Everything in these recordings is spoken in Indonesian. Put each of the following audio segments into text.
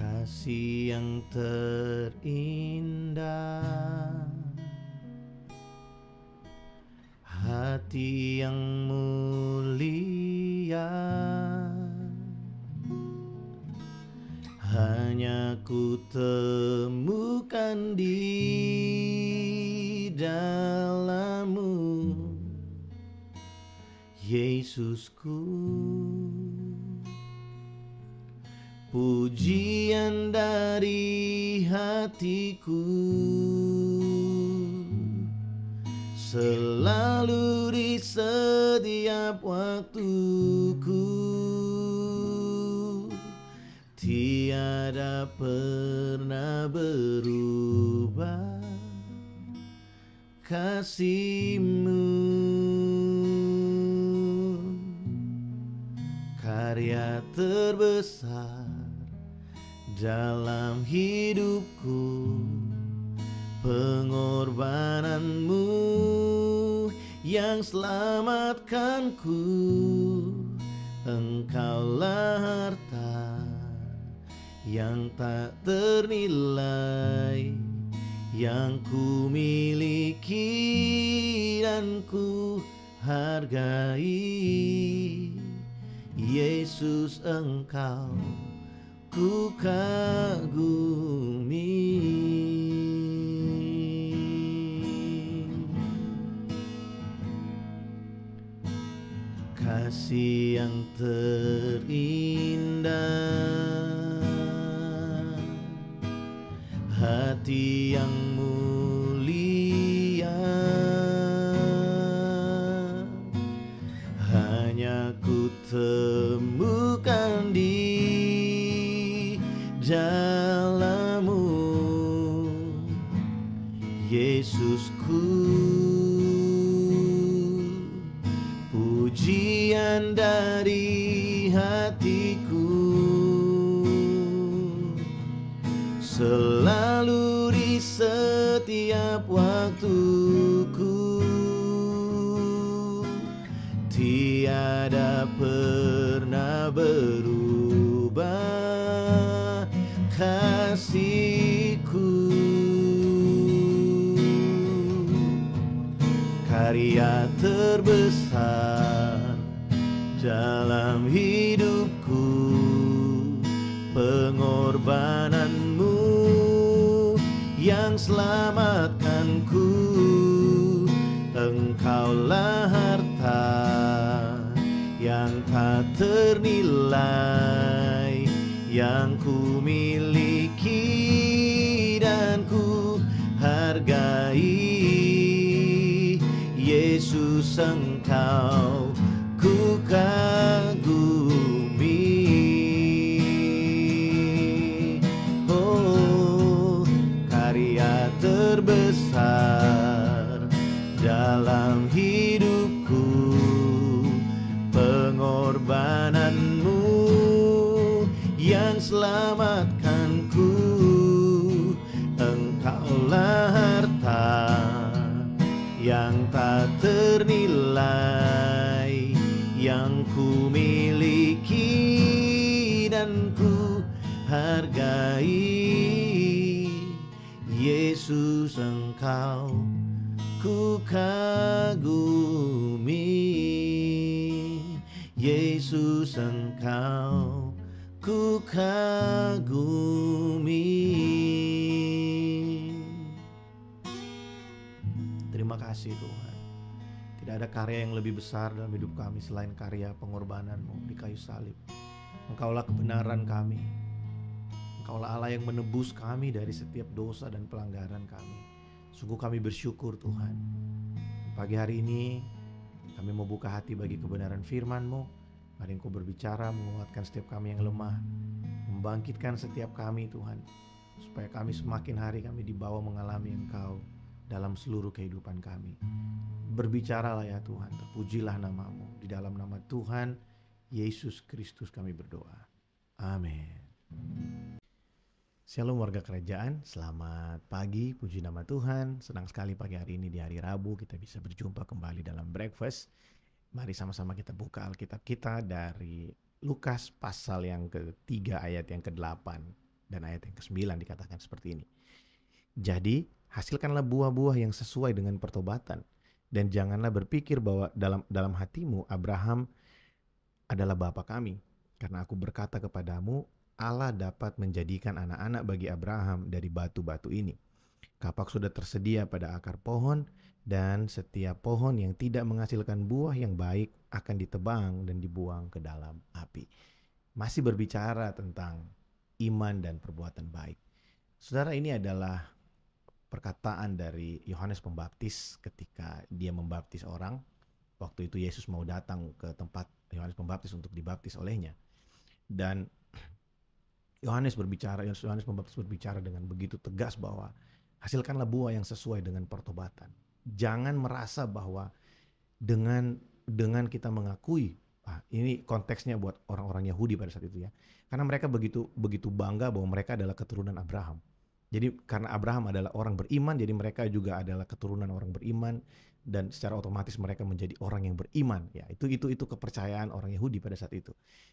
Kasih yang terindah, hati yang mulia, hanya ku temukan di dalam-Mu, Yesusku. Pujian dari hatiku selalu di setiap waktuku, tiada pernah berubah kasih-Mu. Karya terbesar dalam hidupku, pengorbanan-Mu yang selamatkanku. Engkaulah harta yang tak ternilai, yang ku miliki dan ku hargai. Yesus, Engkau ku kagumi. Kasih yang terindah, hati yang mulia, hanya ku temukan di dalam-Mu, Yesusku. Pujian dari hatiku selalu di setiap waktuku, tiada pernah berubah kasih-Ku. Karya terbesar dalam hidupku, pengorbanan-Mu yang selamatkanku. Engkaulah harta yang tak ternilai, yang ku miliki dan ku hargai. Yesus, Engkau ku kagumi. Oh, karya terbesar dalam hidupku, pengorbanan-Mu yang selamatkanku. Engkaulah harta yang tak ternilai, yang ku miliki dan ku hargai. Yesus, Engkau ku kagumi. Yesus, Engkau ku kagumi. Terima kasih Tuhan. Tidak ada karya yang lebih besar dalam hidup kami selain karya pengorbanan-Mu di kayu salib. Engkaulah kebenaran kami. Engkaulah Allah yang menebus kami dari setiap dosa dan pelanggaran kami. Sungguh kami bersyukur Tuhan. Pagi hari ini kami mau buka hati bagi kebenaran firman-Mu. Mari Engkau berbicara, menguatkan setiap kami yang lemah, membangkitkan setiap kami Tuhan, supaya kami semakin hari kami dibawa mengalami Engkau dalam seluruh kehidupan kami. Berbicaralah ya Tuhan, terpujilah nama-Mu. Di dalam nama Tuhan Yesus Kristus kami berdoa. Amin. Shalom warga kerajaan, selamat pagi, puji nama Tuhan. Senang sekali pagi hari ini di hari Rabu kita bisa berjumpa kembali dalam breakfast Mari sama-sama kita buka Alkitab kita dari Lukas pasal yang ke-3 ayat yang ke-8 dan ayat yang ke-9 dikatakan seperti ini. Jadi, hasilkanlah buah-buah yang sesuai dengan pertobatan, dan janganlah berpikir bahwa dalam hatimu Abraham adalah bapa kami, karena aku berkata kepadamu, Allah dapat menjadikan anak-anak bagi Abraham dari batu-batu ini. Kapak sudah tersedia pada akar pohon, dan setiap pohon yang tidak menghasilkan buah yang baik akan ditebang dan dibuang ke dalam api. Masih berbicara tentang iman dan perbuatan baik. Saudara, ini adalah perkataan dari Yohanes Pembaptis ketika dia membaptis orang. Waktu itu Yesus mau datang ke tempat Yohanes Pembaptis untuk dibaptis olehnya. Dan Yohanes Pembaptis berbicara dengan begitu tegas bahwa hasilkanlah buah yang sesuai dengan pertobatan. Jangan merasa bahwa dengan kita mengakui, ini konteksnya buat orang-orang Yahudi pada saat itu ya. Karena mereka begitu bangga bahwa mereka adalah keturunan Abraham. Jadi karena Abraham adalah orang beriman, jadi mereka juga adalah keturunan orang beriman, dan secara otomatis mereka menjadi orang yang beriman. Ya, itu kepercayaan orang Yahudi pada saat itu.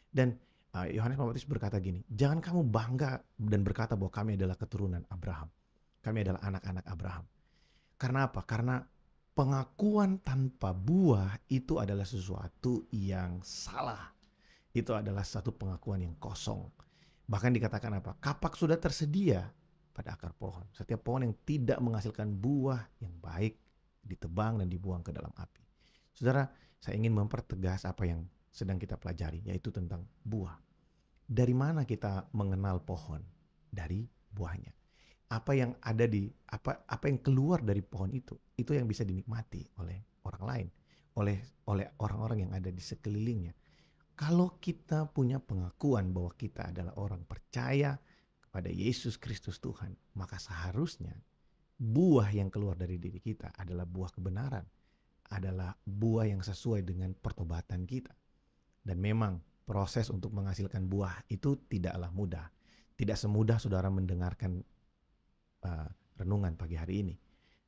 Dan Yohanes Pembaptis berkata gini, jangan kamu bangga dan berkata bahwa kami adalah keturunan Abraham. Kami adalah anak-anak Abraham. Karena apa? Karena pengakuan tanpa buah itu adalah sesuatu yang salah. Itu adalah satu pengakuan yang kosong. Bahkan dikatakan apa? Kapak sudah tersedia pada akar pohon. Setiap pohon yang tidak menghasilkan buah yang baik ditebang dan dibuang ke dalam api. Saudara, saya ingin mempertegas apa yang sedang kita pelajari, yaitu tentang buah. Dari mana kita mengenal pohon? Dari buahnya. Apa yang ada apa yang keluar dari pohon itu yang bisa dinikmati oleh orang lain, oleh orang-orang yang ada di sekelilingnya. Kalau kita punya pengakuan bahwa kita adalah orang percaya kepada Yesus Kristus Tuhan, maka seharusnya buah yang keluar dari diri kita adalah buah kebenaran, adalah buah yang sesuai dengan pertobatan kita. Dan memang proses untuk menghasilkan buah itu tidaklah mudah. Tidak semudah saudara mendengarkan renungan pagi hari ini.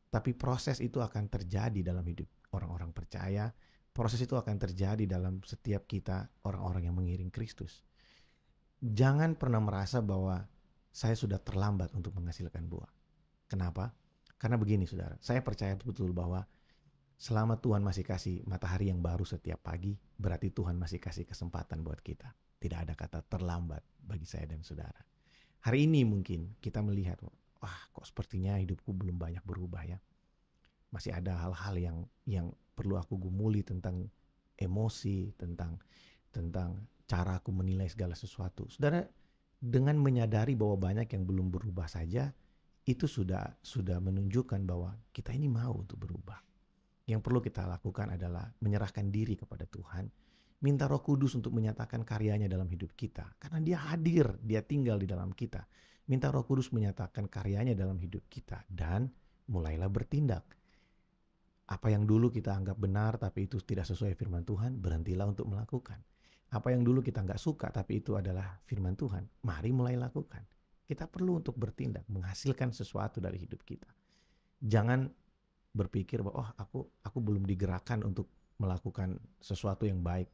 Tapi proses itu akan terjadi dalam hidup orang-orang percaya. Proses itu akan terjadi dalam setiap kita, orang-orang yang mengiring Kristus. Jangan pernah merasa bahwa saya sudah terlambat untuk menghasilkan buah. Kenapa? Karena begini saudara, saya percaya betul bahwa selama Tuhan masih kasih matahari yang baru setiap pagi, berarti Tuhan masih kasih kesempatan buat kita. Tidak ada kata terlambat bagi saya dan saudara. Hari ini mungkin kita melihat, wah kok sepertinya hidupku belum banyak berubah ya. Masih ada hal-hal yang perlu aku gumuli tentang emosi, tentang cara aku menilai segala sesuatu. Saudara, dengan menyadari bahwa banyak yang belum berubah saja, itu sudah menunjukkan bahwa kita ini mau untuk berubah. Yang perlu kita lakukan adalah menyerahkan diri kepada Tuhan, minta Roh Kudus untuk menyatakan karyanya dalam hidup kita. Karena dia hadir, dia tinggal di dalam kita. Minta Roh Kudus menyatakan karyanya dalam hidup kita dan mulailah bertindak. Apa yang dulu kita anggap benar tapi itu tidak sesuai firman Tuhan, berhentilah untuk melakukan. Apa yang dulu kita nggak suka tapi itu adalah firman Tuhan, mari mulai lakukan. Kita perlu untuk bertindak, menghasilkan sesuatu dari hidup kita. Jangan berpikir bahwa aku belum digerakkan untuk melakukan sesuatu yang baik.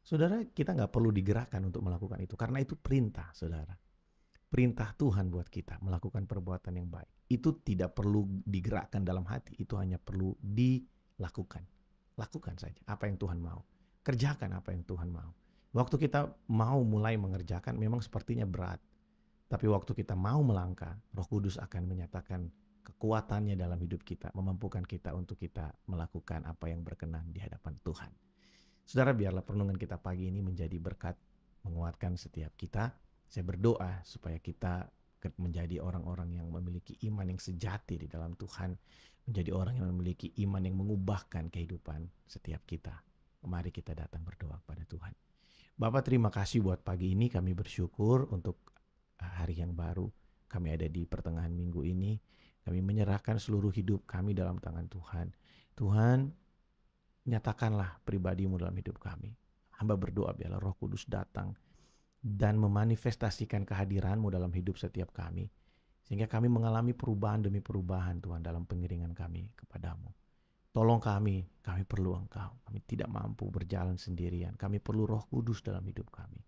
Saudara, kita nggak perlu digerakkan untuk melakukan itu karena itu perintah, saudara. Perintah Tuhan buat kita melakukan perbuatan yang baik. Itu tidak perlu digerakkan dalam hati, itu hanya perlu dilakukan. Lakukan saja apa yang Tuhan mau. Kerjakan apa yang Tuhan mau. Waktu kita mau mulai mengerjakan memang sepertinya berat. Tapi waktu kita mau melangkah, Roh Kudus akan menyatakan kekuatannya dalam hidup kita, memampukan kita untuk kita melakukan apa yang berkenan di hadapan Tuhan. Saudara, biarlah perenungan kita pagi ini menjadi berkat, menguatkan setiap kita. Saya berdoa supaya kita menjadi orang-orang yang memiliki iman yang sejati di dalam Tuhan, menjadi orang yang memiliki iman yang mengubahkan kehidupan setiap kita. Mari kita datang berdoa kepada Tuhan. Bapak, terima kasih buat pagi ini. Kami bersyukur untuk hari yang baru. Kami ada di pertengahan minggu ini. Kami menyerahkan seluruh hidup kami dalam tangan Tuhan. Tuhan, nyatakanlah pribadi-Mu dalam hidup kami. Hamba berdoa biarlah Roh Kudus datang dan memanifestasikan kehadiran-Mu dalam hidup setiap kami. Sehingga kami mengalami perubahan demi perubahan Tuhan dalam pengiringan kami kepadamu. Tolong kami perlu Engkau. Kami tidak mampu berjalan sendirian. Kami perlu Roh Kudus dalam hidup kami.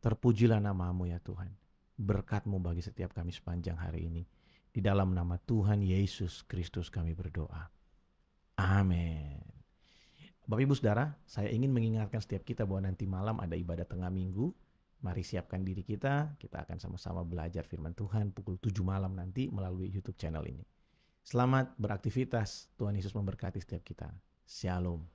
Terpujilah nama-Mu ya Tuhan. Berkat-Mu bagi setiap kami sepanjang hari ini. Di dalam nama Tuhan Yesus Kristus kami berdoa. Amin. Bapak Ibu Saudara, saya ingin mengingatkan setiap kita bahwa nanti malam ada ibadah tengah minggu. Mari siapkan diri kita akan sama-sama belajar firman Tuhan pukul 7 malam nanti melalui YouTube channel ini. Selamat beraktivitas, Tuhan Yesus memberkati setiap kita. Shalom.